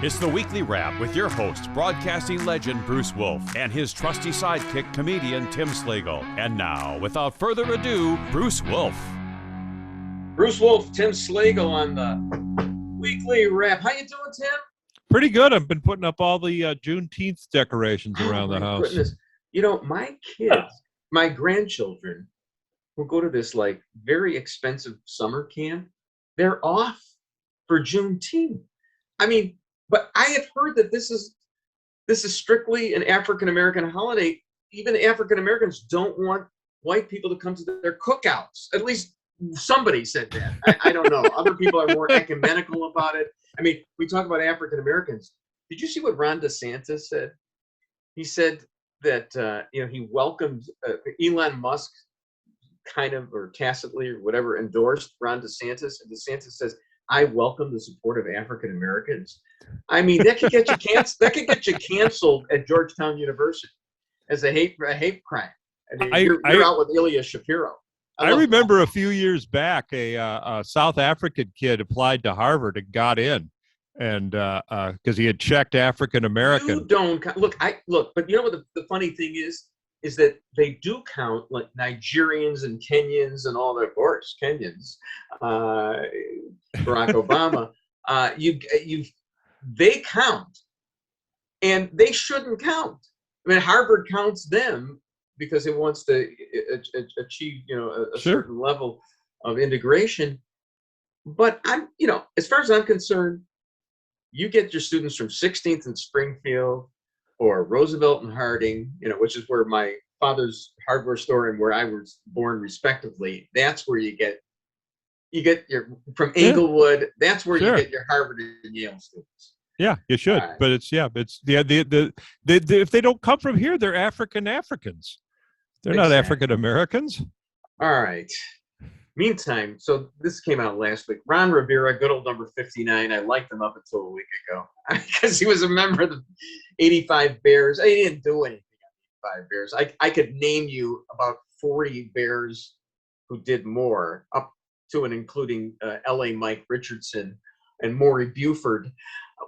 It's the Weekly Wrap with your host, broadcasting legend Bruce Wolf, and his trusty sidekick, comedian Tim Slagel. And now, without further ado, Bruce Wolf. Bruce Wolf, Tim Slagel on the Weekly Wrap. How you doing, Tim? Pretty good. I've been putting up all the Juneteenth decorations around the house. Goodness. You know, my kids, my grandchildren, who go to this like very expensive summer camp, they're off for Juneteenth. I mean, but I have heard that this is strictly an African-American holiday. Even African-Americans don't want white people to come to their cookouts. At least somebody said that. I don't know. Other people are more ecumenical about it. I mean, we talk about African-Americans. Did you see what Ron DeSantis said? He said that, he welcomed Elon Musk kind of, or tacitly or whatever, endorsed Ron DeSantis. And DeSantis says, I welcome the support of African Americans. I mean, that could get you canceled. That could get you canceled at Georgetown University as a hate crime. I mean, you're out with Ilya Shapiro. I remember a few years back, a South African kid applied to Harvard and got in, and because he had checked African American. You don't look. But you know what the funny thing is that they do count like Nigerians and Kenyans and all their, of course, Kenyans, Barack Obama, they count, and they shouldn't count. I mean, Harvard counts them because it wants to achieve, a certain level of integration. But as far as I'm concerned, you get your students from 16th and Springfield, or Roosevelt and Harding, which is where my father's hardware store and where I was born respectively. That's where you get your, from Englewood, that's where you get your Harvard and Yale students. Yeah, you should. But it's if they don't come from here, they're Africans. They're not African Americans. All right. Meantime, so this came out last week. Ron Rivera, good old number 59. I liked him up until a week ago because he was a member of the 85 Bears. He didn't do anything on 85 Bears. I could name you about 40 Bears who did more, up to and including L.A. Mike Richardson and Maury Buford.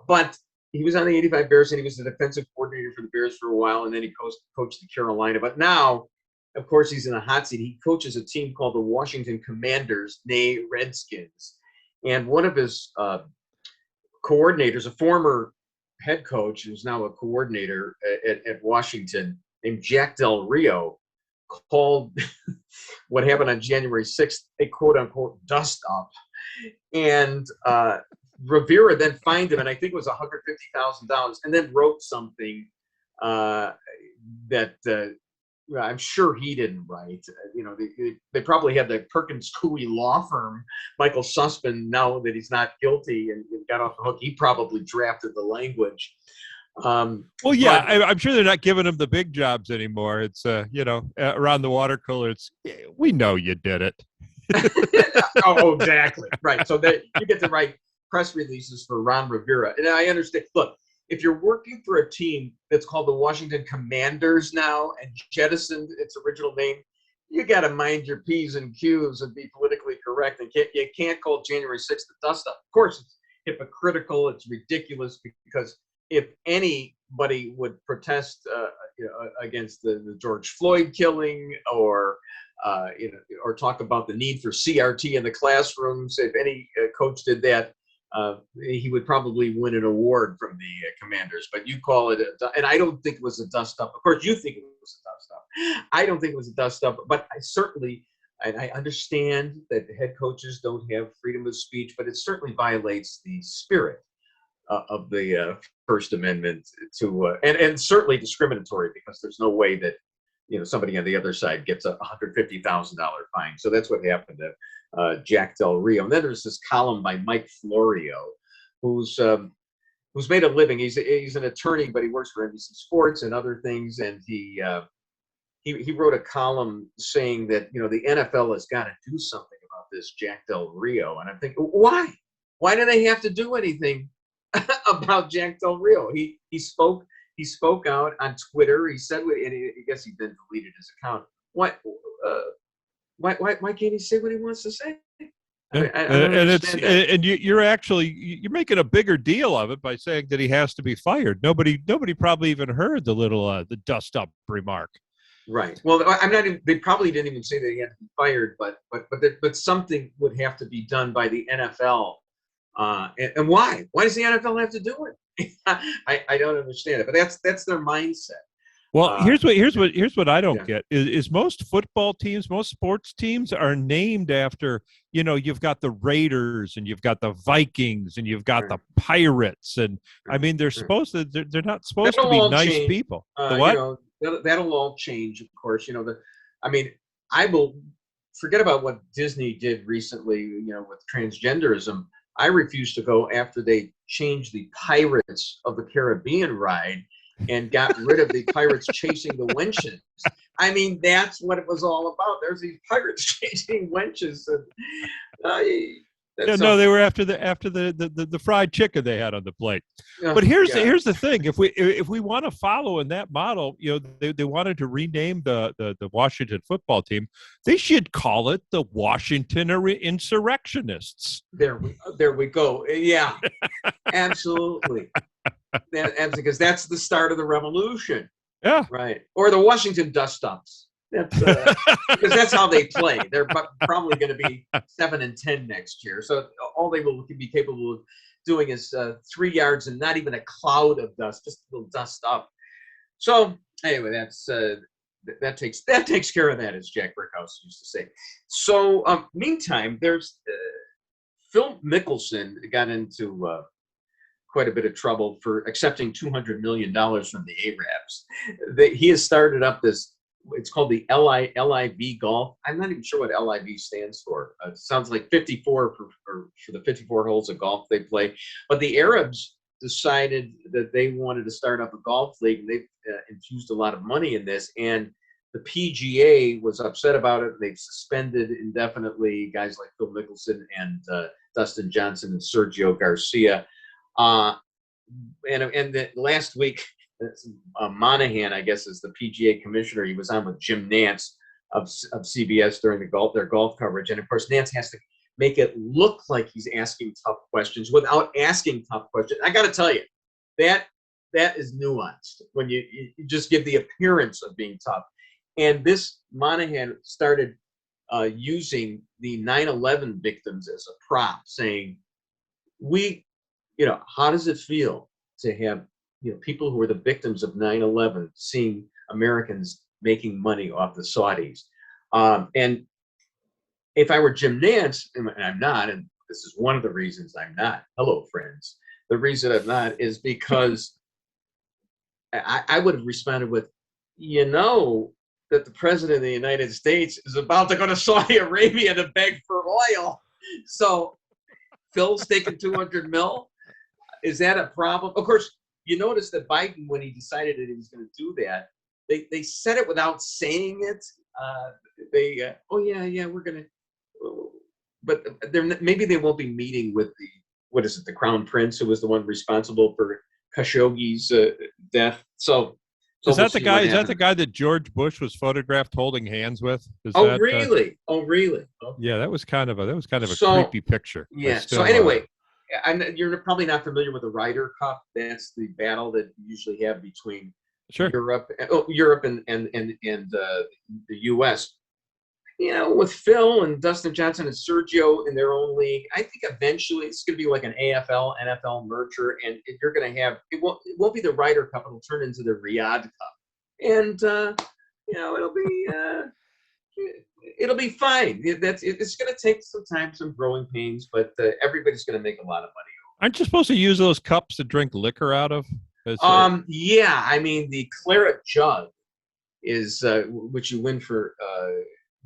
But he was on the 85 Bears, and he was the defensive coordinator for the Bears for a while, and then he coached the Carolina. But now, of course, he's in a hot seat. He coaches a team called the Washington Commanders, nay Redskins. And one of his coordinators, a former head coach who's now a coordinator at Washington, named Jack Del Rio, called what happened on January 6th a quote-unquote dust-up. And Rivera then fined him, and I think it was $150,000, and then wrote something that I'm sure he didn't write. They probably had the Perkins Coie law firm, Michael Sussman, now that he's not guilty and got off the hook, he probably drafted the language. I'm sure they're not giving him the big jobs anymore. It's around the water cooler. We know you did it. Oh, exactly. Right. So that you get to write press releases for Ron Rivera. And I understand. Look, if you're working for a team that's called the Washington Commanders now and jettisoned its original name, you got to mind your P's and Q's and be politically correct. And you can't call January 6th the dust up. Of course, it's hypocritical. It's ridiculous because if anybody would protest against the George Floyd killing or talk about the need for CRT in the classrooms, if any coach did that, he would probably win an award from the Commanders. But you call it and I don't think it was a dust up. Of course, you think it was a dust up. I don't think it was a dust up, but I understand that the head coaches don't have freedom of speech, but it certainly violates the spirit of the First Amendment and certainly discriminatory, because there's no way that somebody on the other side gets a $150,000 fine. So that's what happened to Jack Del Rio. And then there's this column by Mike Florio, who's made a living. He's an attorney, but he works for NBC Sports and other things. And he wrote a column saying that the NFL has got to do something about this Jack Del Rio. And I'm thinking, why? Why do they have to do anything about Jack Del Rio? He spoke out on Twitter. He said, and I guess he then deleted his account. Why can't he say what he wants to say? I don't understand that. And you're making a bigger deal of it by saying that he has to be fired. Nobody probably even heard the little the dust up remark. Right. Well, I'm not. They probably didn't even say that he had to be fired, but something would have to be done by the NFL. And why? Why does the NFL have to do it? I don't understand it. But that's their mindset. Well, here's what I don't Yeah. get is most football teams, most sports teams are named after, you've got the Raiders and you've got the Vikings and you've got the Pirates. And I mean, they're not supposed to be nice people. The what? That'll all change, of course. I will forget about what Disney did recently, with transgenderism. I refuse to go after they changed the Pirates of the Caribbean ride and got rid of the pirates chasing the wenches. I mean, that's what it was all about. There's these pirates chasing wenches. And, no, they were after the fried chicken they had on the plate. But here's the thing: if we want to follow in that model, they wanted to rename the Washington football team. They should call it the Washington Insurrectionists. There we go. Yeah, absolutely. Because that's the start of the revolution. Yeah. Right. Or the Washington Dust Ups. Because that's how they play. They're probably going to be 7-10 next year. So all they will be capable of doing is 3 yards and not even a cloud of dust, just a little dust up. So anyway, that takes care of that, as Jack Brickhouse used to say. So meantime, there's Phil Mickelson got into quite a bit of trouble for accepting $200 million from the Arabs. He has started up this. It's called the LIV Golf. I'm not even sure what LIV stands for. It sounds like 54 for the 54 holes of golf they play. But the Arabs decided that they wanted to start up a golf league, and they've infused a lot of money in this. And the PGA was upset about it. They've suspended indefinitely guys like Phil Mickelson and Dustin Johnson and Sergio Garcia. And last week, Monahan, I guess, is the PGA commissioner. He was on with Jim Nance of CBS during their golf coverage. And of course, Nance has to make it look like he's asking tough questions without asking tough questions. I got to tell you, that is nuanced when you just give the appearance of being tough. And this Monahan started using the 9/11 victims as a prop, saying, how does it feel to have people who were the victims of 9/11 seeing Americans making money off the Saudis? And if I were Jim Nance, and I'm not, and this is one of the reasons I'm not, hello, friends. The reason I'm not is because I would have responded with, that the president of the United States is about to go to Saudi Arabia to beg for oil. So Phil's taking 200 mil. Is that a problem? Of course, you notice that Biden, when he decided that he was going to do that, they said it without saying it. We're going to. But maybe they won't be meeting with the Crown Prince, who was the one responsible for Khashoggi's death. So is that the guy? Is that the guy that George Bush was photographed holding hands with? Really? Okay. Yeah, that was kind of a creepy picture. Yeah. So anyway. You're probably not familiar with the Ryder Cup. That's the battle that you usually have between Europe and the U.S. With Phil and Dustin Johnson and Sergio in their own league, I think eventually it's going to be like an AFL NFL merger, and you're going to have it won't be the Ryder Cup. It'll turn into the Riyadh Cup, and it'll be fine. It's going to take some time, some growing pains, but everybody's going to make a lot of money. Aren't you supposed to use those cups to drink liquor out of? Yeah. I mean, the claret jug is which you win for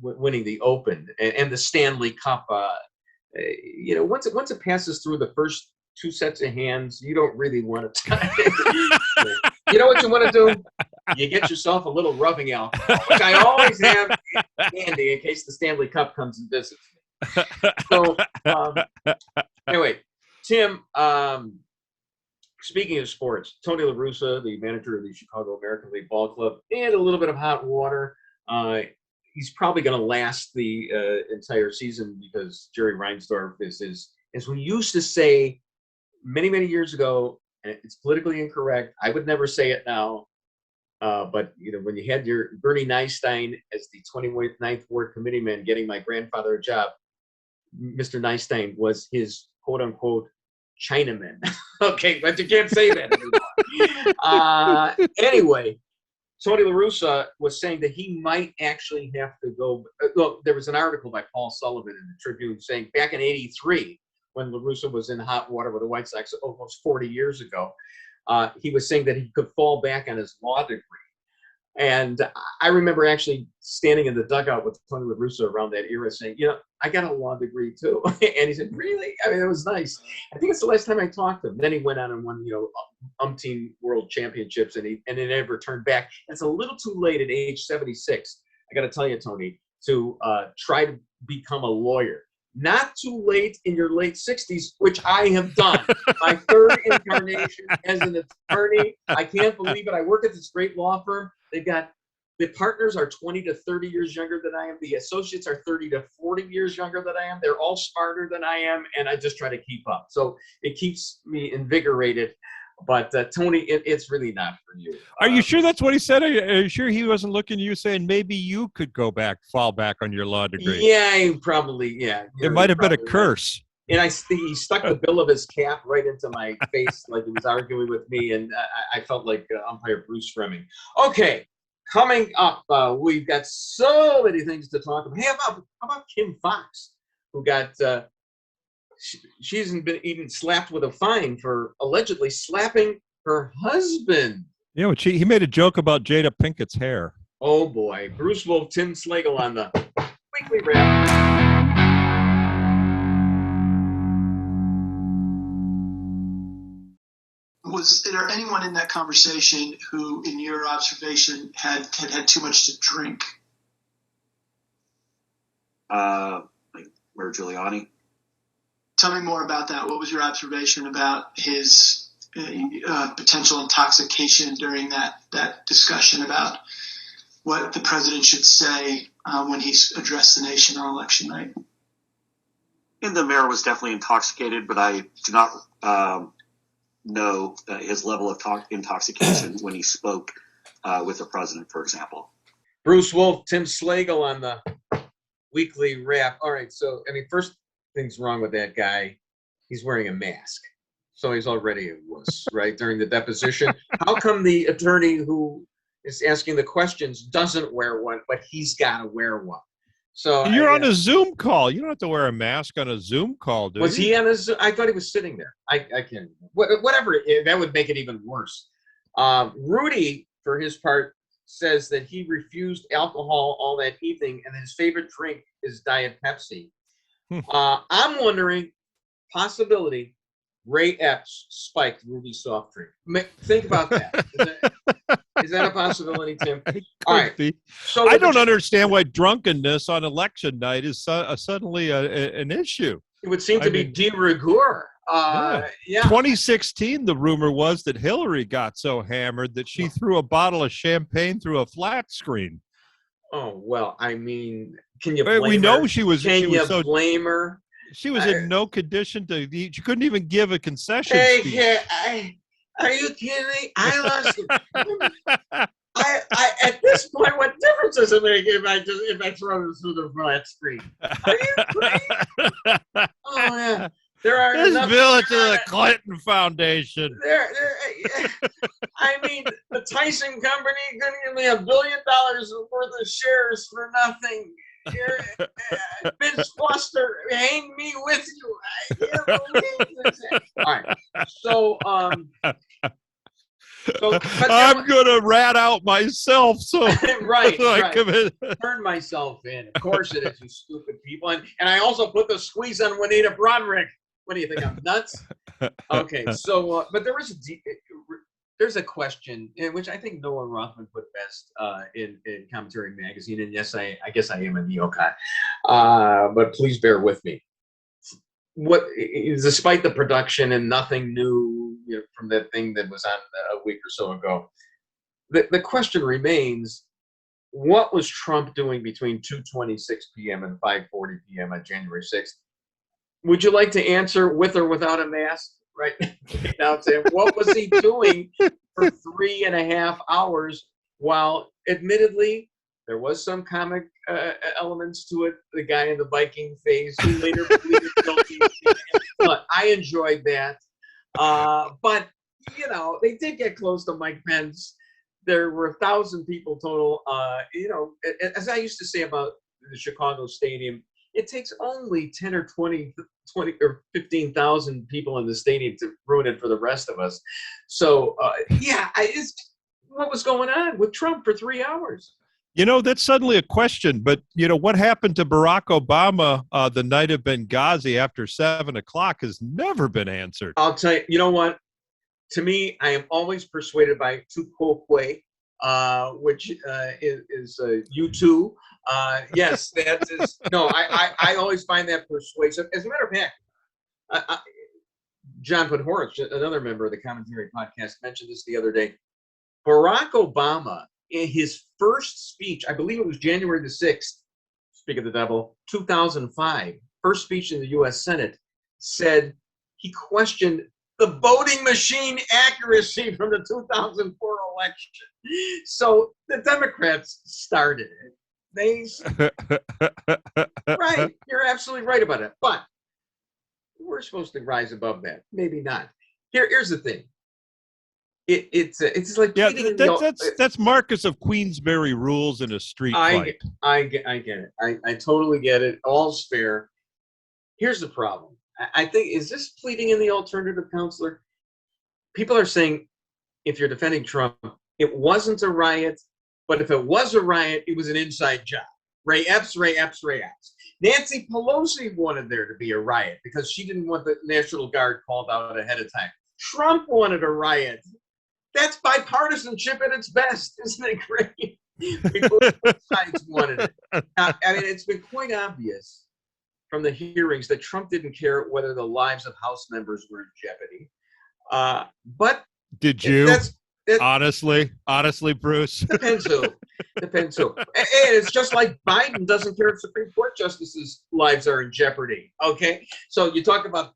winning the Open, and the Stanley Cup. Once it passes through the first two sets of hands, you don't really want to. You know what you want to do? You get yourself a little rubbing alcohol, which I always have handy in case the Stanley Cup comes and visits me. So, anyway, Tim, speaking of sports, Tony LaRussa, the manager of the Chicago American League Ball Club, and a little bit of hot water. he's probably going to last the entire season because Jerry Reinsdorf is we used to say many, many years ago, and it's politically incorrect. I would never say it now. But, when you had your Bernie Nystine as the 29th Ward committeeman getting my grandfather a job, Mr. Nystine was his quote unquote Chinaman. Okay, but you can't say that anymore. Anyway, Tony LaRussa was saying that he might actually have to go. Look, there was an article by Paul Sullivan in the Tribune saying back in '83, when LaRussa was in hot water with the White Sox almost 40 years ago, he was saying that he could fall back on his law degree. And I remember actually standing in the dugout with Tony LaRussa around that era saying, I got a law degree too. And he said, really? I mean, it was nice. I think it's the last time I talked to him. Then he went on and won, umpteen world championships, and he never turned back. It's a little too late at age 76. I got to tell you, Tony, to try to become a lawyer. Not too late in your late 60s, which I have done. My third incarnation as an attorney. I can't believe it. I work at this great law firm. The partners are 20 to 30 years younger than I am. The associates are 30 to 40 years younger than I am. They're all smarter than I am, and I just try to keep up. So it keeps me invigorated. But Tony, it's really not for you. Are you sure that's what he said? Are you sure he wasn't looking at you saying maybe you could fall back on your law degree? Yeah, probably. Yeah, it might have been a curse. And I think he stuck the bill of his cap right into my face, like he was arguing with me, and I felt like umpire Bruce Fleming. Okay, coming up, we've got so many things to talk about. Hey, how about Kim Foxx, who got she hasn't been even slapped with a fine for allegedly slapping her husband. He made a joke about Jada Pinkett's hair. Oh boy, Bruce Wolf, Tim Slagel on the weekly wrap. Was there anyone in that conversation who, in your observation, had too much to drink? Like Rudy Giuliani. Tell me more about that. What was your observation about his potential intoxication during that discussion about what the president should say when he's addressed the nation on election night? And the mayor was definitely intoxicated, but I do not know his level of intoxication when he spoke with the president, for example. Bruce Wolf, Tim Slagel on the weekly wrap. All right, so, first thing's wrong with that guy. He's wearing a mask. So he's already a wuss, right, during the deposition. How come the attorney who is asking the questions doesn't wear one, but he's got to wear one? So you're on a Zoom call. You don't have to wear a mask on a Zoom call, do you? Was he on a Zoom? I thought he was sitting there. I can't. Whatever. That would make it even worse. Rudy, for his part, says that he refused alcohol all that evening, and his favorite drink is Diet Pepsi. I'm wondering, possibility, Ray Epps spiked Rudy's soft drink. Think about that. Is that a possibility, Tim? All right. Be. So I don't understand why drunkenness on election night is suddenly an issue. It would seem to be de rigueur. Yeah. 2016, the rumor was that Hillary got so hammered that she threw a bottle of champagne through a flat screen. Oh, well, can you blame her? We know she was. Can you so, blame her? She was in no condition to. She couldn't even give a concession speech. Are you kidding me? I lost it. I at this point, what difference does it make if I throw this through the flat screen? Are you crazy? Oh yeah. There are this bill to the Clinton Foundation. The Tyson Company couldn't give me $1 billion worth of shares for nothing. Vince Foster, hang me with you. I can't believe this. All right. So I'm gonna rat out myself. So right. Turn myself in. Of course it is, you stupid people. And I also put the squeeze on Juanita Broderick. What do you think? I'm nuts? Okay. So, but there's a question, which I think Noah Rothman put best in Commentary Magazine. And yes, I guess I am a neocon. But please bear with me. Despite the production and nothing new from that thing that was on a week or so ago, the question remains, what was Trump doing between 2:26 p.m. and 5:40 p.m. on January 6th? Would you like to answer with or without a mask? Right now, Tim, what was he doing for 3.5 hours? While admittedly, there was some comic elements to it. The guy in the Viking face who later pleaded guilty. Look, I enjoyed that. But, you know, they did get close to Mike Pence. There were 1,000 people total. You know, as I used to say about the Chicago Stadium, it takes only 10 or 20 or 15,000 people in the stadium to ruin it for the rest of us. So, yeah, what was going on with Trump for 3 hours? You know, that's suddenly a question, but, you know, what happened to Barack Obama the night of Benghazi after 7 o'clock has never been answered. I'll tell you, you know what? To me, I am always persuaded by Tu Quoque, which is U2. Yes, that is, no, I always find that persuasive. As a matter of fact, John Podhoretz, another member of the Commentary podcast, mentioned this the other day. Barack Obama, in his first speech, I believe it was January the 6th, speak of the devil, 2005, first speech in the U.S. Senate, said he questioned the voting machine accuracy from the 2004 election. So the Democrats started it. Right, you're absolutely right about it. But we're supposed to rise above that. Maybe not. Here's the thing. It's like that's Marcus of Queensberry rules in a street fight. I get it. I totally get it. All's fair. Here's the problem. I think, is this pleading in the alternative, counselor? People are saying, if you're defending Trump, it wasn't a riot, but if it was a riot, it was an inside job. Ray Epps. Nancy Pelosi wanted there to be a riot because she didn't want the National Guard called out ahead of time. Trump wanted a riot. That's bipartisanship at its best, isn't it great? Both sides wanted it. Now, I mean, it's been quite obvious from the hearings that Trump didn't care whether the lives of House members were in jeopardy. But did you? Honestly, Bruce? Depends who. And it's just like Biden doesn't care if Supreme Court justices' lives are in jeopardy. Okay? So you talk about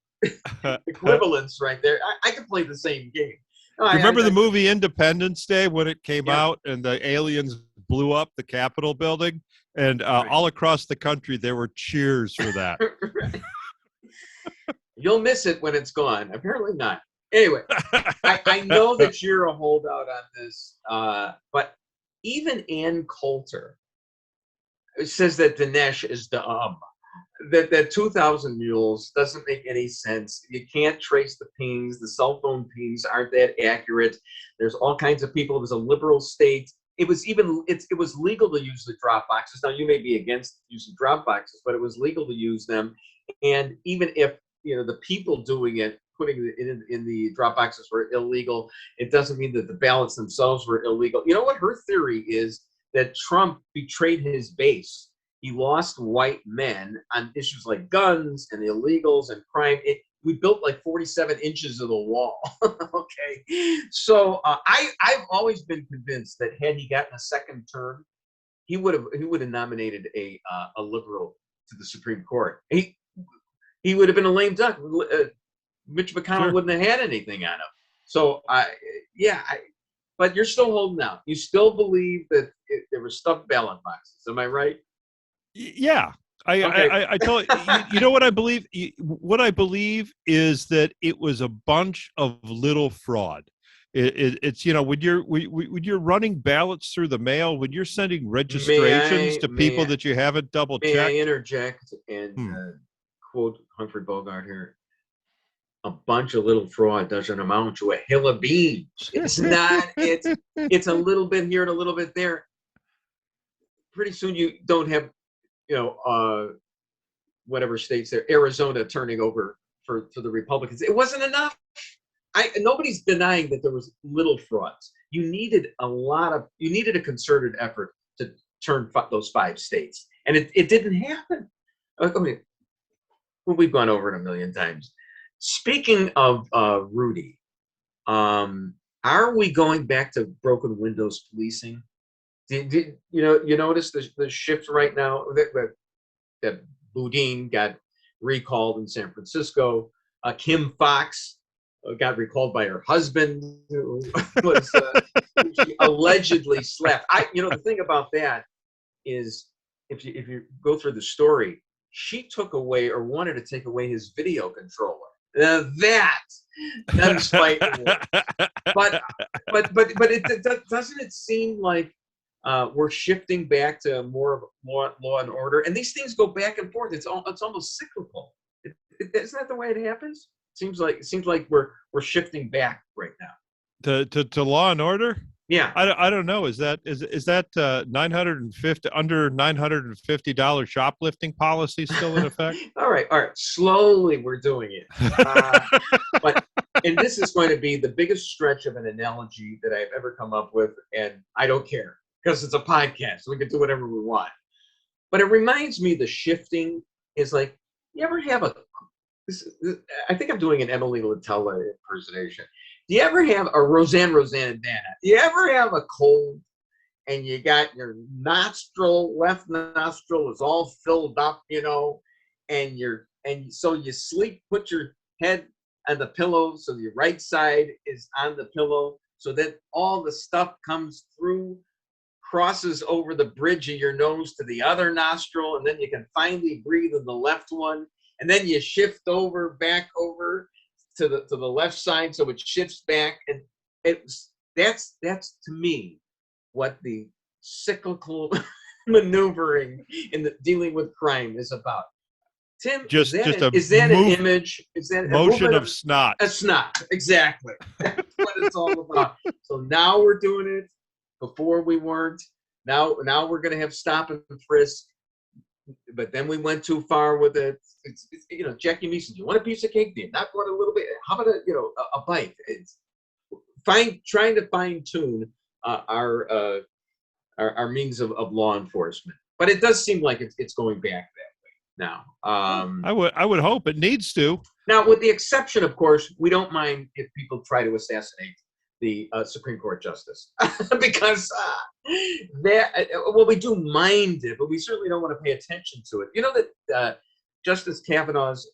equivalence right there. I can play the same game. Remember the movie Independence Day when it came out and the aliens blew up the Capitol building? And all across the country, there were cheers for that. Right. You'll miss it when it's gone. Apparently not. Anyway, I know that you're a holdout on this, but even Ann Coulter says that Dinesh is dumb. That 2,000 mules doesn't make any sense. You can't trace the pings. The cell phone pings aren't that accurate. There's all kinds of people. It was a liberal state. It was legal to use the drop boxes. Now, you may be against using drop boxes, but it was legal to use them. And even if, you know, the people doing it, putting it in the drop boxes were illegal, it doesn't mean that the ballots themselves were illegal. You know what her theory is? That Trump betrayed his base. He lost white men on issues like guns and illegals and crime. We built like 47 inches of the wall. Okay. So I've always been convinced that had he gotten a second term, he would have nominated a liberal to the Supreme Court. He would have been a lame duck. Mitch McConnell wouldn't have had anything on him. So but you're still holding out. You still believe that there were stuffed ballot boxes. Am I right? Yeah. I told you know what I believe? What I believe is that it was a bunch of little fraud. It's, you know, when you're running ballots through the mail, when you're sending registrations to people that you haven't double checked. May I interject and quote Humphrey Bogart here? A bunch of little fraud doesn't amount to a hill of beans. It's not. It's a little bit here and a little bit there. Pretty soon you don't have, you know, whatever states there, Arizona turning over for the Republicans. It wasn't enough. Nobody's denying that there was little frauds. You needed a concerted effort to turn those 5 states, and it didn't happen. I mean, we've gone over it a million times. Speaking of Rudy, are we going back to broken windows policing? You notice the shift right now that Boudin got recalled in San Francisco. Kim Foxx got recalled by her husband, who was who she allegedly slapped. The thing about that is, if you go through the story, she took away or wanted to take away his video controller. That's fighting words. But doesn't it seem like we're shifting back to more of law and order, and these things go back and forth. It's almost cyclical. Isn't that the way it happens? It seems like we're shifting back right now to law and order. Yeah, I don't know. Is that under $950 shoplifting policy still in effect? all right. Slowly we're doing it, and this is going to be the biggest stretch of an analogy that I've ever come up with, and I don't care because it's a podcast. So we can do whatever we want. But it reminds me the shifting is like, you ever have I think I'm doing an Emily Latella impersonation. Do you ever have a Roseanne and Dana? Do you ever have a cold and you got your left nostril is all filled up, and so you sleep, put your head on the pillow so your right side is on the pillow, so that all the stuff comes through, crosses over the bridge of your nose to the other nostril, and then you can finally breathe in the left one, and then you shift back over to the left side, so it shifts back, and that's to me what the cyclical maneuvering in the dealing with crime is about. Tim, is that an image? Is that motion of snot? A snot, exactly. That's what it's all about. So now we're doing it. Before we weren't. Now we're going to have stop and frisk. But then we went too far with it. It's Jackie Meeson. You want a piece of cake? Do you not want a little bit? How about a bite? It's trying to fine tune our means of law enforcement. But it does seem like it's going back that way now. I would hope it needs to. Now, with the exception, of course, we don't mind if people try to assassinate the Supreme Court justice, because we do mind it, but we certainly don't want to pay attention to it. You know that Justice Kavanaugh's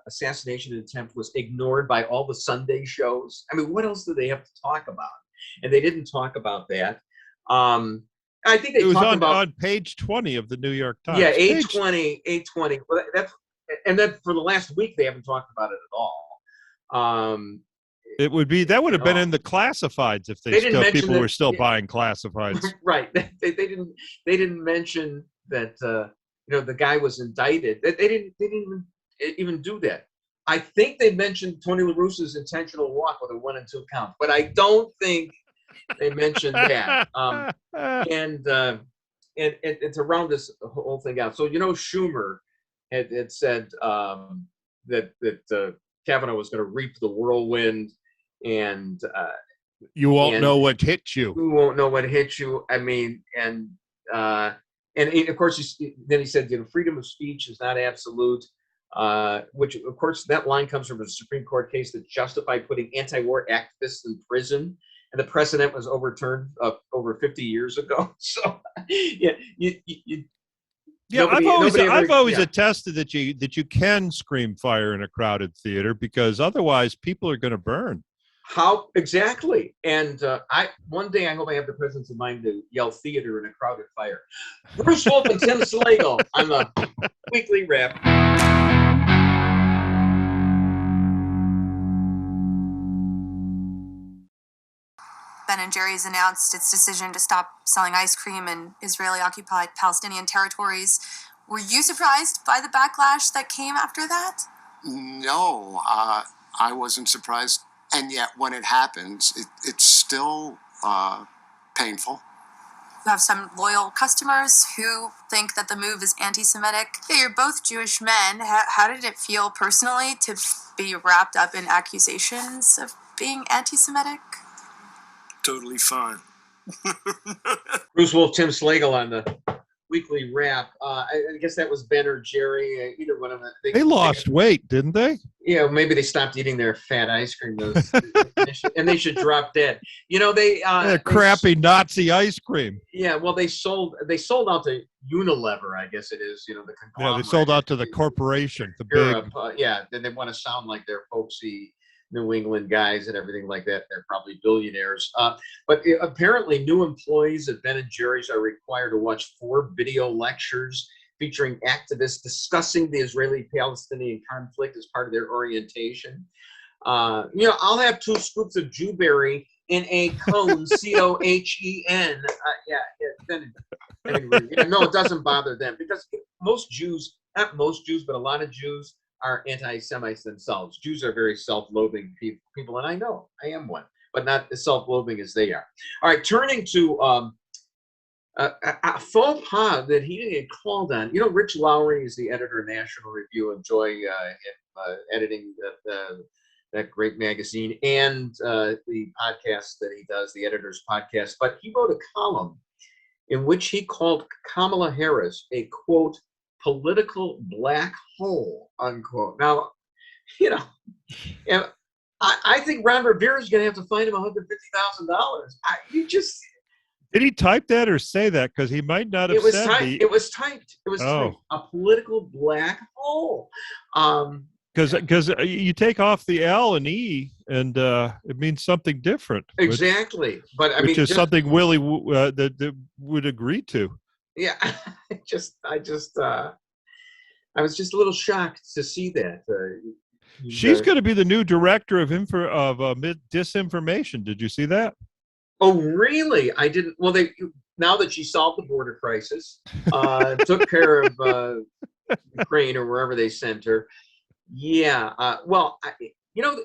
assassination attempt was ignored by all the Sunday shows. I mean, what else do they have to talk about? And they didn't talk about that. I think they talked about on page 20 of the New York Times. Yeah, 820. Well, and then for the last week they haven't talked about it at all. That would have been in the classifieds if people were still buying classifieds. Right. They didn't mention that the guy was indicted. They didn't even do that. I think they mentioned Tony LaRussa's intentional walk with a 1 and 2 count, but I don't think they mentioned that. And to round this whole thing out, so Schumer had said that Kavanaugh was going to reap the whirlwind, and you won't know what hit you. You won't know what hit you. I mean, and of course, then he said, freedom of speech is not absolute. Which, of course, that line comes from a Supreme Court case that justified putting anti-war activists in prison, and the precedent was overturned over 50 years ago. So, I've always attested that you can scream fire in a crowded theater, because otherwise people are going to burn. How exactly? And one day I hope I have the presence of mind to yell theater in a crowded fire. Bruce Wolf and Tim Slagel on the Weekly Wrap. Ben & Jerry's announced its decision to stop selling ice cream in Israeli-occupied Palestinian territories. Were you surprised by the backlash that came after that? No, I wasn't surprised. And yet when it happens, it's still painful. You have some loyal customers who think that the move is anti-Semitic. Yeah, you're both Jewish men. How did it feel personally to be wrapped up in accusations of being anti-Semitic? Totally fine. Bruce Wolf, Tim Slagel on the weekly wrap. I guess that was Ben or Jerry. Either one of them. They lost weight, didn't they? Yeah, maybe they stopped eating their fat ice cream. And they should drop dead. You know, they crappy Nazi ice cream. Yeah, well, they sold out to Unilever, I guess it is. You know, the conglomerate. Yeah, they sold out to the corporation, the Europe, big. then they want to sound like they're folksy New England guys and everything like that. They're probably billionaires. But apparently, new employees at Ben & Jerry's are required to watch 4 video lectures featuring activists discussing the Israeli-Palestinian conflict as part of their orientation. You know, I'll have 2 scoops of Jewberry in a cone, COHEN. No, it doesn't bother them because most Jews, not most Jews, but a lot of Jews are anti-Semites themselves. Jews are very self-loathing people, and I know I am one, but not as self-loathing as they are. All right, turning to a faux pas that he didn't get called on. You know, Rich Lowry is the editor of National Review. Enjoy him editing that great magazine and the podcast that he does, the editor's podcast. But he wrote a column in which he called Kamala Harris a, quote, political black hole, unquote. Now, you know, I think Ron Rivera is going to have to find him $150,000. Did he type that or say that? Because he might not have said it was typed. It was typed. A political black hole. Because you take off the L and E, and it means something different. Exactly, which is something Willie that would agree to. Yeah, I was just a little shocked to see that. She's going to be the new director of disinformation. Did you see that? Oh, really? I didn't. Well, now that she solved the border crisis, took care of Ukraine or wherever they sent her. Yeah. You know,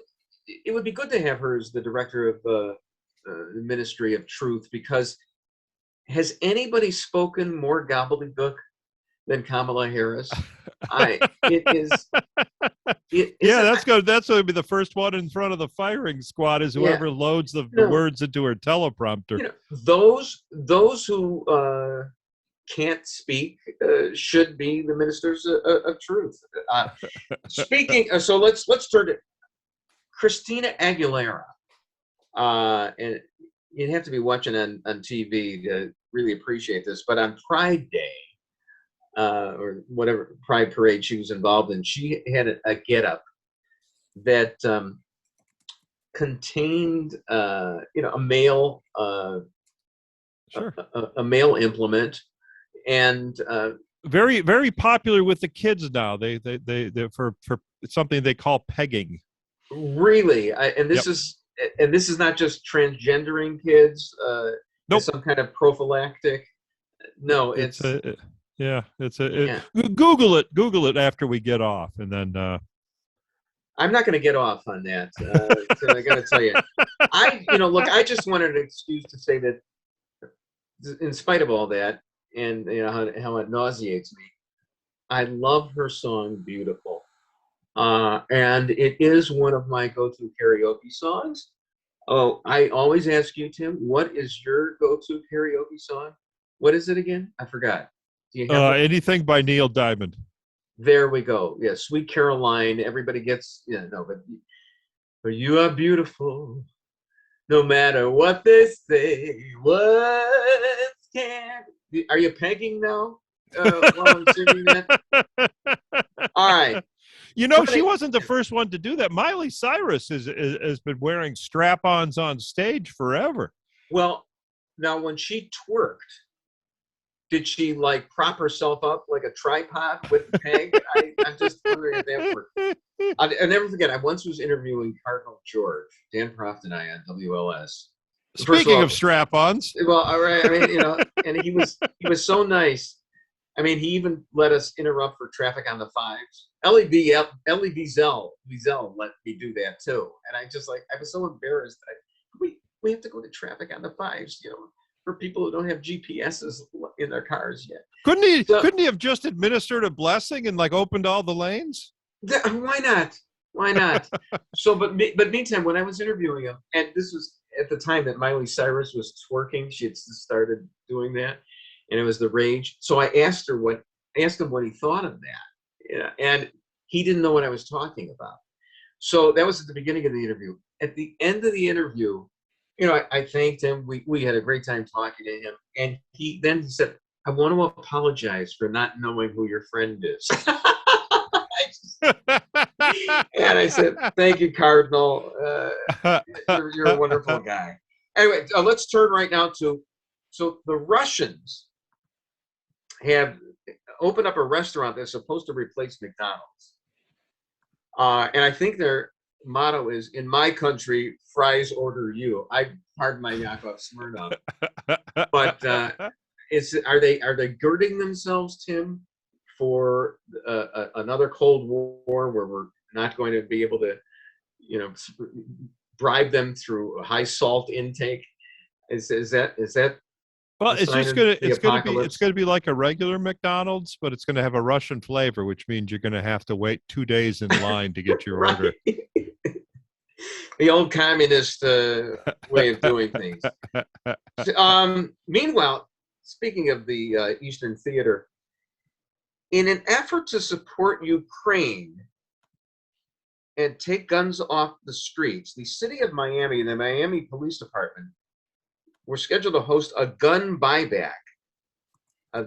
it would be good to have her as the director of the Ministry of Truth, because has anybody spoken more gobbledygook than Kamala Harris? That's going to be the first one in front of the firing squad, is whoever loads the words into her teleprompter. You know, those who can't speak should be the ministers of truth. Speaking, so let's turn to Christina Aguilera, and you'd have to be watching on TV to really appreciate this. But on Pride Day, or whatever Pride Parade she was involved in, she had a getup that contained, a male, sure. a male implement, and very, very popular with the kids now. They for something they call pegging. Really, and this is not just transgendering kids. Nope. Some kind of prophylactic. No, it's Google it after we get off, and then I'm not going to get off on that. So I got to tell you, I just wanted an excuse to say that, in spite of all that, and how it nauseates me, I love her song "Beautiful," and it is one of my go-to karaoke songs. Oh, I always ask you, Tim, what is your go-to karaoke song? What is it again? I forgot. Do you have anything by Neil Diamond? There we go. Yeah, Sweet Caroline. Everybody gets, but you are beautiful, no matter what they say. What can? Are you pegging now? While I'm singing that. All right. She wasn't the first one to do that. Miley Cyrus has been wearing strap-ons on stage forever. Well, now when she twerked, did she prop herself up like a tripod with the peg? I'm just wondering if that worked. I'll never forget. I once was interviewing Cardinal George, Dan Proft and I, on WLS. Speaking of strap-ons. Well, all right. I mean, and he was so nice. I mean, he even let us interrupt for traffic on the fives. Elie Wiesel let me do that too. And I was so embarrassed that we have to go to traffic on the fives, for people who don't have GPSs in their cars yet. Couldn't he have just administered a blessing and opened all the lanes? Why not? So, but meantime, when I was interviewing him, and this was at the time that Miley Cyrus was twerking, she had started doing that. and it was the rage. So I asked him what he thought of that, and he didn't know what I was talking about. So that was at the beginning of the interview. At the end of the interview, I thanked him. We had a great time talking to him, and he said, "I want to apologize for not knowing who your friend is." And I said, "Thank you, Cardinal. You're a wonderful guy." Anyway, let's turn right now to, so the Russians have opened up a restaurant that's supposed to replace McDonald's. And I think their motto is, "In my country, fries order you." I pardon my Yakov Smirnoff. But are they girding themselves, Tim, for another Cold War where we're not going to be able to, bribe them through a high salt intake? Is that? Well, it's gonna be like a regular McDonald's, but it's gonna have a Russian flavor, which means you're gonna have to wait 2 days in line to get your order. The old communist way of doing things. Meanwhile, speaking of the Eastern Theater, in an effort to support Ukraine and take guns off the streets, the city of Miami and the Miami Police Department were scheduled to host a gun buyback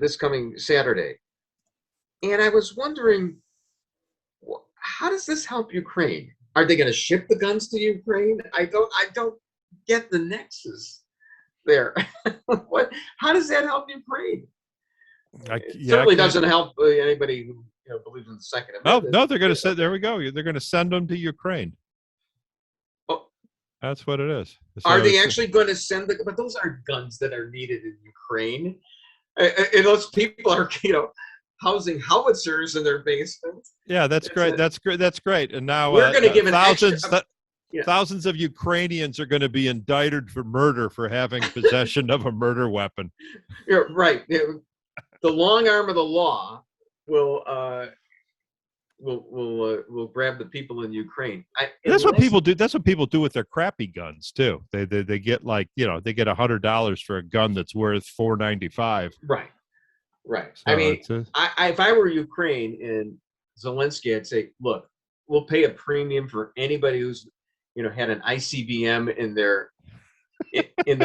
this coming Saturday. And I was wondering, how does this help Ukraine? Are they going to ship the guns to Ukraine? I don't get the nexus there. How does that help Ukraine? Certainly doesn't help anybody who believes in the Second Amendment. No, they're going to send. There we go. They're going to send them to Ukraine. Oh, that's what it is. So are they actually going to send the? But those aren't guns that are needed in Ukraine. And those people are, housing howitzers in their basement. Yeah, that's great. That's great. That's great. And now we're going to give thousands of Ukrainians are going to be indicted for murder for having possession of a murder weapon. You're right. The long arm of the law will grab the people in Ukraine. That's what people do. That's what people do with their crappy guns too. They get they get $100 for a gun that's worth $4.95. Right. So if I were Ukraine and Zelensky, I'd say, look, we'll pay a premium for anybody who's had an ICBM in their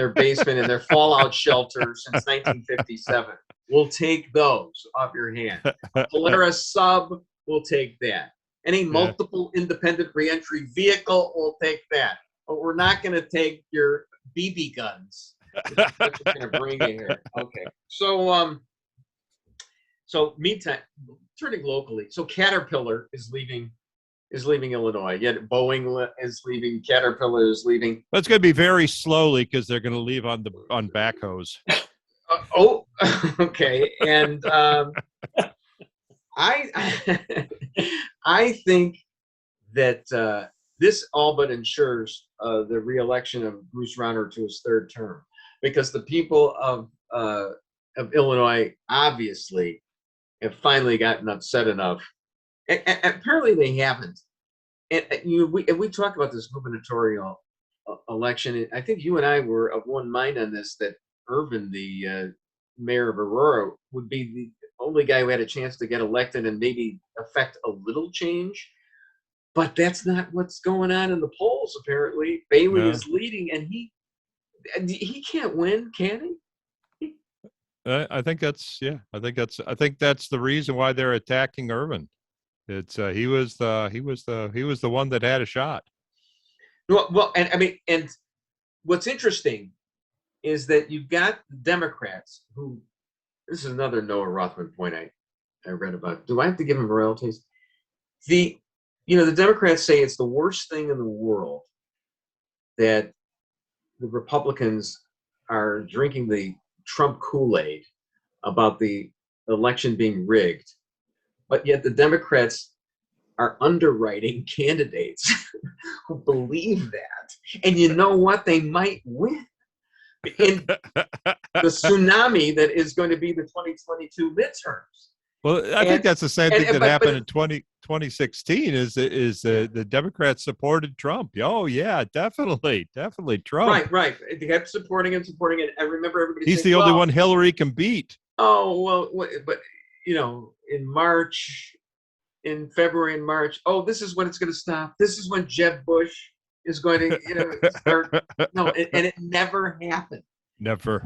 basement, in their fallout shelter since 1957. We'll take those off your hand. A Polaris sub, we'll take that. Any multiple independent reentry vehicle, we'll take that. But we're not going to take your BB guns. That's what's going to bring you here. Okay. So meantime, turning locally. So Caterpillar is leaving Illinois. Yet Boeing is leaving. Caterpillar is leaving. But it's going to be very slowly because they're going to leave on backhoes. Okay. And I think that this all but ensures the reelection of Bruce Rauner to his third term, because the people of Illinois obviously have finally gotten upset enough. And apparently they haven't. And we talked about this gubernatorial election. I think you and I were of one mind on this, that Irvin, the mayor of Aurora, would be the only guy who had a chance to get elected and maybe affect a little change. But that's not what's going on in the polls, apparently. Bailey is leading, and he can't win, can he? I think that's the reason why they're attacking Irvin. It's he was the one that had a shot. Well, and what's interesting is that you've got Democrats who, this is another Noah Rothman point I read about. Do I have to give him royalties? The Democrats say it's the worst thing in the world that the Republicans are drinking the Trump Kool-Aid about the election being rigged, but yet the Democrats are underwriting candidates who believe that. And you know what? They might win in the tsunami that is going to be the 2022 midterms. Well, I think that's the same thing that happened in 2016 is the Democrats supported Trump. Oh, yeah, definitely Trump. Right. They kept supporting him. I remember everybody He's saying, the only one Hillary can beat. Oh, well, but, in February and March, this is when it's going to stop. This is when Jeb Bush is going to, start. No, and it never happened. Never.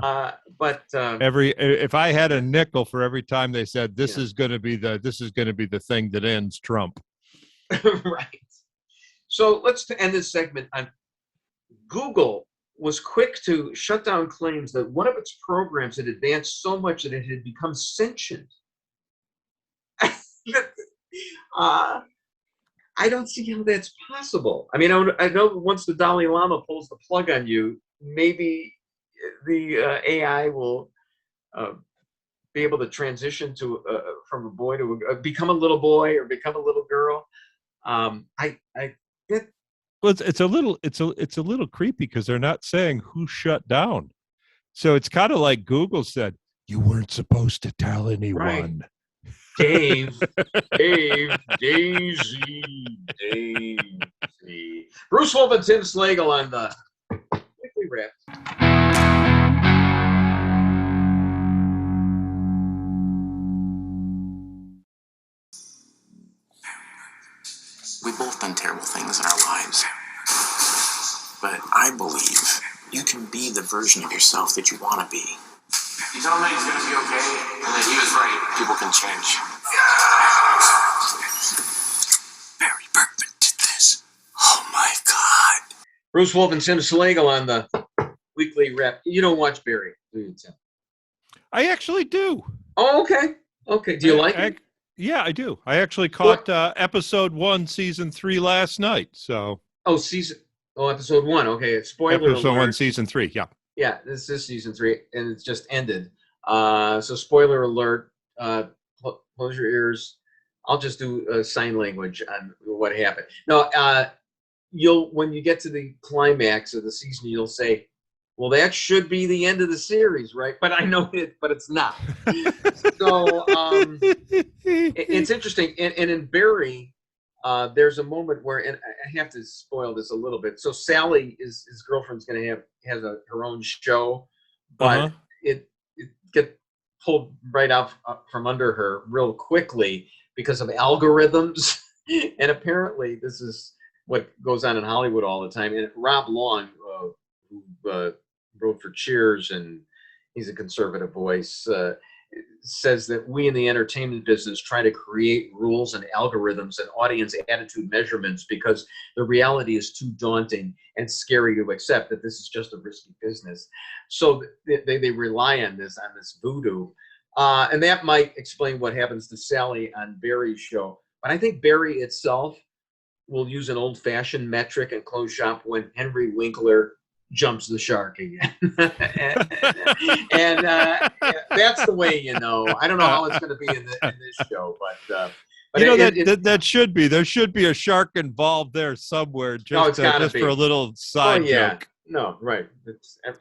But If I had a nickel for every time they said this Yeah. is going to be the thing that ends Trump. Right. So let's end this segment on Google was quick to shut down claims that one of its programs had advanced so much that it had become sentient. I don't see how that's possible. I mean, I know once the Dalai Lama pulls the plug on you, maybe the AI will be able to transition to from a boy to become a little boy or become a little girl. Well, it's a little creepy because they're not saying who shut down. So it's kind of like Google said, you weren't supposed to tell anyone. Right. Dave, Daisy. Bruce Wolf and Tim Slagel on the Weekly Wrap. We've both done terrible things in our lives. But I believe you can be the version of yourself that you want to be. You tell me he's going to be okay, and that he was right. People can change. Barry Berkman did this. Oh my God. Bruce Wolf and Tim Slagel on the Weekly Wrap. You don't watch Barry, do you, Tim? I actually do. Oh, okay. Okay. Do you like it? Yeah, I do. I actually caught episode 1, season 3 last night. So. Episode 1. Okay. Spoiler Episode alert. 1, season 3. Yeah. Yeah, this is season 3, and it's just ended. So spoiler alert. Close your ears. I'll just do sign language on what happened. No, when you get to the climax of the season, you'll say, well, that should be the end of the series, right? But I know it, but it's not. So it's interesting. And in Barry, there's a moment where, and I have to spoil this a little bit. So Sally, his girlfriend's going to has her own show, but it get pulled right out from under her real quickly because of algorithms. And apparently this is what goes on in Hollywood all the time. And Rob Long, who wrote for Cheers, and he's a conservative voice, says that we in the entertainment business try to create rules and algorithms and audience attitude measurements because the reality is too daunting and scary to accept that this is just a risky business. So they rely on this voodoo. And that might explain what happens to Sally on Barry's show. But I think Barry itself will use an old-fashioned metric and close shop when Henry Winkler jumps the shark again. and that's the way, I don't know how it's going to be in this show, but that should be, there should be a shark involved there somewhere, just for a little side joke. No, right.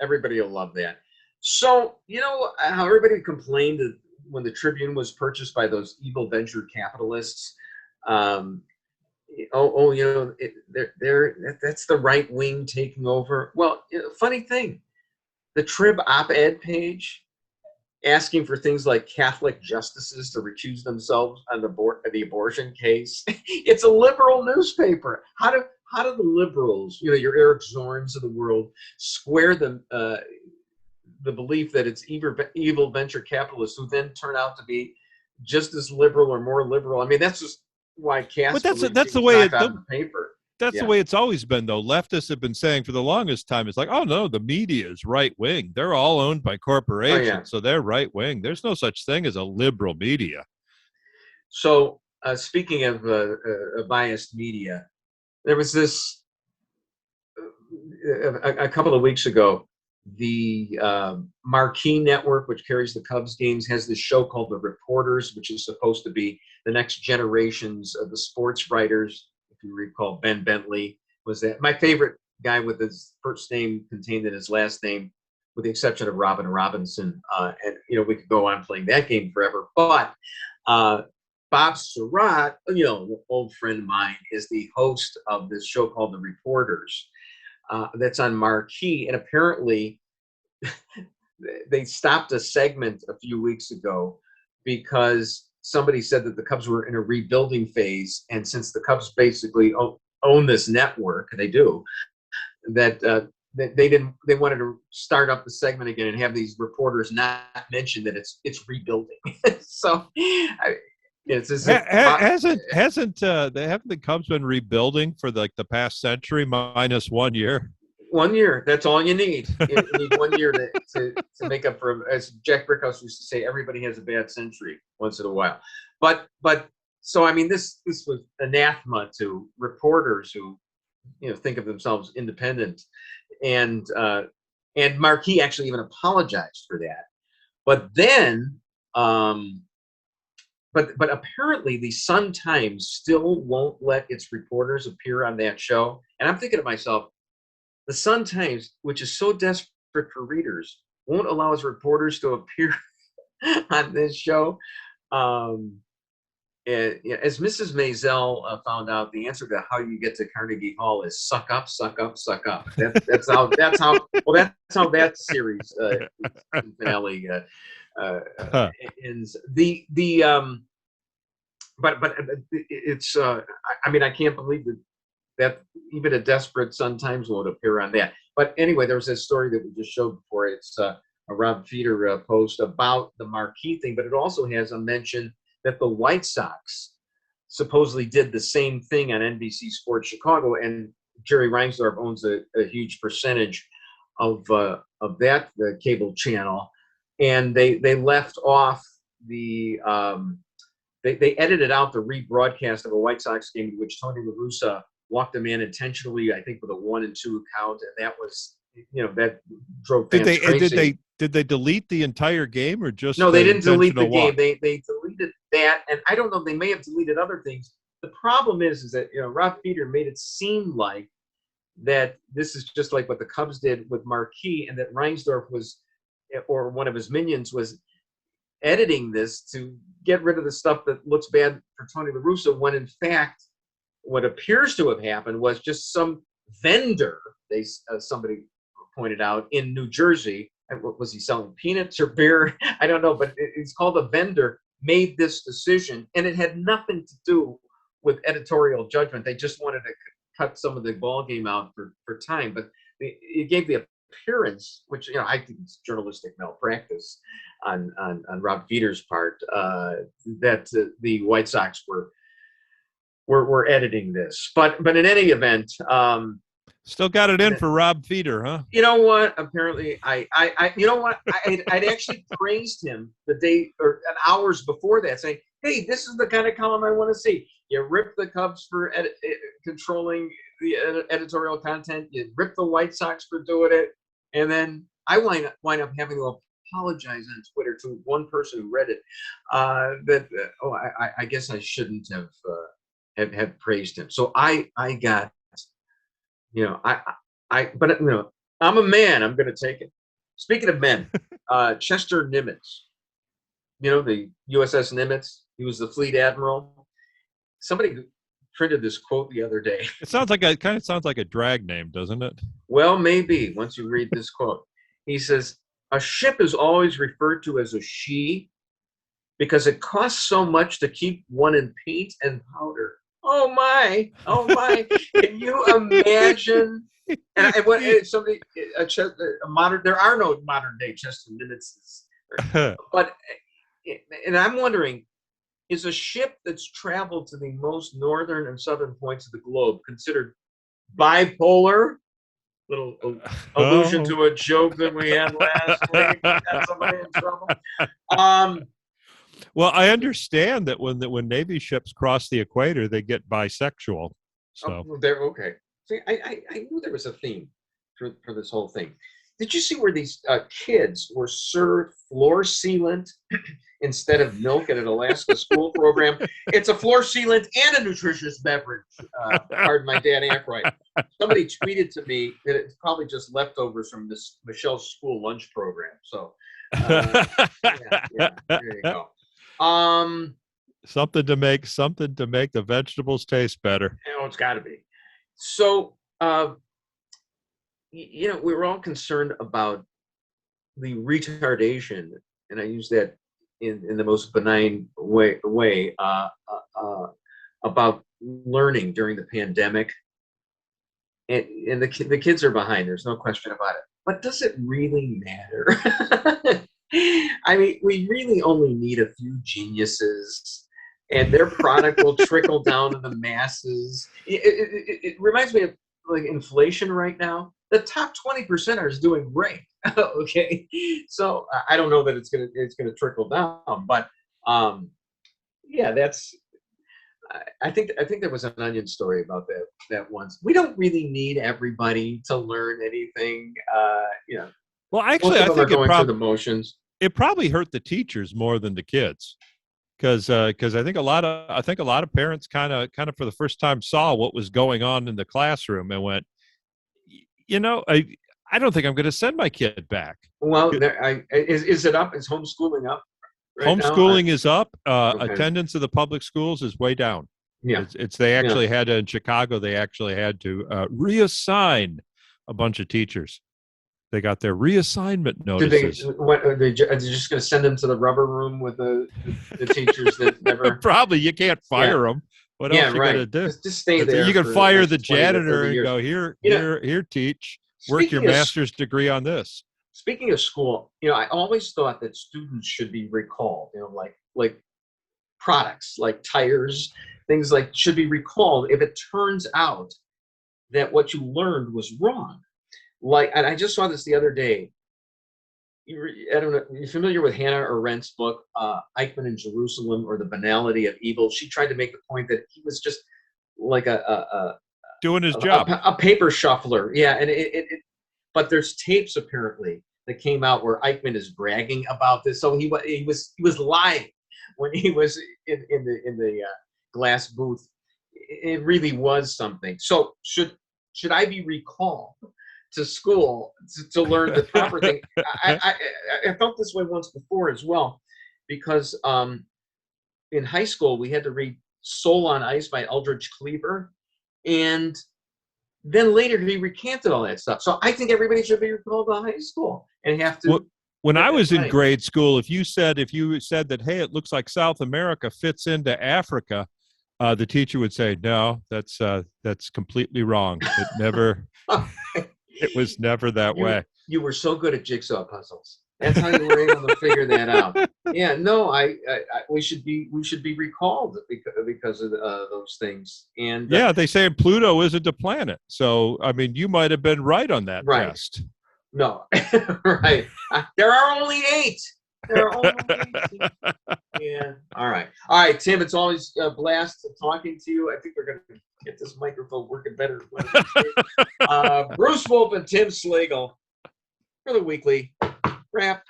Everybody will love that. So, how everybody complained when the Tribune was purchased by those evil venture capitalists. That's the right wing taking over. Well, funny thing, the Trib op-ed page asking for things like Catholic justices to recuse themselves on the abortion case. It's a liberal newspaper. How do the liberals, your Eric Zorns of the world, square the belief that it's evil venture capitalists who then turn out to be just as liberal or more liberal? I mean, that's just why but that's the way the paper. That's the way it's always been, though. Leftists have been saying for the longest time, it's like, oh no, the media is right wing. They're all owned by corporations, so they're right wing. There's no such thing as a liberal media. So speaking of biased media, there was this a couple of weeks ago. The Marquee Network, which carries the Cubs games, has this show called The Reporters, which is supposed to be the next generations of the sports writers. If you recall, Ben Bentley was that. My favorite guy with his first name contained in his last name, with the exception of Robin Robinson. And, we could go on playing that game forever. But Bob Surratt, an old friend of mine, is the host of this show called The Reporters. That's on Marquee, and apparently they stopped a segment a few weeks ago because somebody said that the Cubs were in a rebuilding phase, and since the Cubs basically own this network, they do, that they wanted to start up the segment again and have these reporters not mention that it's rebuilding. So it's as if, haven't the Cubs been rebuilding for the past century minus 1 year? 1 year. That's all you need. You need 1 year to make up for, as Jack Brickhouse used to say, everybody has a bad century once in a while. But so I mean, this was anathema to reporters who think of themselves independent, and Marquis actually even apologized for that. But then, but apparently the Sun-Times still won't let its reporters appear on that show, and I'm thinking to myself, the Sun-Times, which is so desperate for readers, won't allow its reporters to appear on this show. As Mrs. Maisel found out, the answer to how you get to Carnegie Hall is suck up, suck up, suck up. That's how that series finale ends. But it's I mean, I can't believe that even a desperate Sun-Times won't appear on that. But anyway, there was this story that we just showed before. It's a Rob Feeder post about the Marquis thing, but it also has a mention that the White Sox supposedly did the same thing on NBC Sports Chicago, and Jerry Reinsdorf owns a huge percentage of that cable channel, and they left off the they edited out the rebroadcast of a White Sox game in which Tony LaRussa walked a man intentionally, I think with a 1-2 count, and that was that drove fans crazy. Did they delete the entire game or just no? They didn't delete the walk? game. They deleted that, and I don't know. They may have deleted other things. The problem is that Rob Feeder made it seem like that this is just like what the Cubs did with Marquis, and that Reinsdorf was, or one of his minions was, editing this to get rid of the stuff that looks bad for Tony LaRussa, when in fact what appears to have happened was just some vendor, somebody pointed out, in New Jersey. What was he selling, peanuts or beer? I don't know, but it's called a vendor, made this decision, and it had nothing to do with editorial judgment. They just wanted to cut some of the ball game out for time, but it gave the appearance, which I think it's journalistic malpractice on Rob Feeder's part, that the White Sox were editing this. But in any event, still got it in for Rob Feeder, huh? You know what? Apparently, I'd actually praised him the day or hours before that, saying, "Hey, this is the kind of column I want to see. You rip the Cubs for controlling the editorial content. You rip the White Sox for doing it, and then I wind up having to apologize on Twitter to one person who read it. I guess I shouldn't have praised him. So I got." But I'm a man. I'm going to take it. Speaking of men, Chester Nimitz, the USS Nimitz. He was the Fleet Admiral. Somebody printed this quote the other day. It sounds like sounds like a drag name, doesn't it? Well, maybe once you read this quote. He says, "A ship is always referred to as a she because it costs so much to keep one in paint and powder." Oh my! Can you imagine? And what somebody a modern? There are no modern day Chester Nimitzes, but and I'm wondering, is a ship that's traveled to the most northern and southern points of the globe considered bipolar? Little allusion to a joke that we had last week. Got somebody in trouble. Well, I understand that when Navy ships cross the equator, they get bisexual. So they're okay. See, I knew there was a theme for this whole thing. Did you see where these kids were served floor sealant instead of milk at an Alaska school program? It's a floor sealant and a nutritious beverage. Pardon my Dan Aykroyd. Somebody tweeted to me that it's probably just leftovers from this Michelle's school lunch program. So yeah, there you go. Something to make the vegetables taste better. It's got to be. So, we were all concerned about the retardation, and I use that in the most benign way about learning during the pandemic, and the kids are behind. There's no question about it. But does it really matter? I mean, we really only need a few geniuses, and their product will trickle down to the masses. It reminds me of like inflation right now. The top 20% is doing great. Okay, so I don't know that it's gonna trickle down, but yeah, that's. I think there was an Onion story about that once. We don't really need everybody to learn anything. Well, actually, I think going through the motions. It probably hurt the teachers more than the kids, because I think a lot of parents kind of for the first time saw what was going on in the classroom and went, I don't think I'm going to send my kid back. Well, is it up? Is homeschooling up? Right homeschooling is up. Okay. Attendance of the public schools is way down. Yeah, they actually had to, in Chicago. They actually had to reassign a bunch of teachers. They got their reassignment notices. Are they just going to send them to the rubber room with the teachers that never? Probably. You can't fire them. What else you going to do? Just stay there. You can fire the janitor and go, here, teach. Work your master's degree on this. Speaking of school, I always thought that students should be recalled. Like products, like tires, things like should be recalled if it turns out that what you learned was wrong. And I just saw this the other day. I don't know. You're familiar with Hannah Arendt's book, Eichmann in Jerusalem, or The Banality of Evil? She tried to make the point that he was just like doing his job, a paper shuffler. Yeah, and but there's tapes apparently that came out where Eichmann is bragging about this. So he was lying when he was in the glass booth. It really was something. So should I be recalled to school to learn the proper thing? I felt this way once before as well, because in high school we had to read Soul on Ice by Eldridge Cleaver, and then later he recanted all that stuff. So I think everybody should be recalled to high school and have to. When I was in grade school, if you said that, hey, it looks like South America fits into Africa, the teacher would say, no, that's completely wrong. It never. It was never that way. You were so good at jigsaw puzzles. That's how you were able to figure that out. Yeah, no, we should be recalled because of those things. And they say Pluto isn't a planet. So I mean, you might have been right on that test. No, right. There are only 8. There are only 8. Yeah. All right, Tim. It's always a blast talking to you. I think we're going to get this microphone working better. Bruce Wolf and Tim Slagel for the weekly wrap.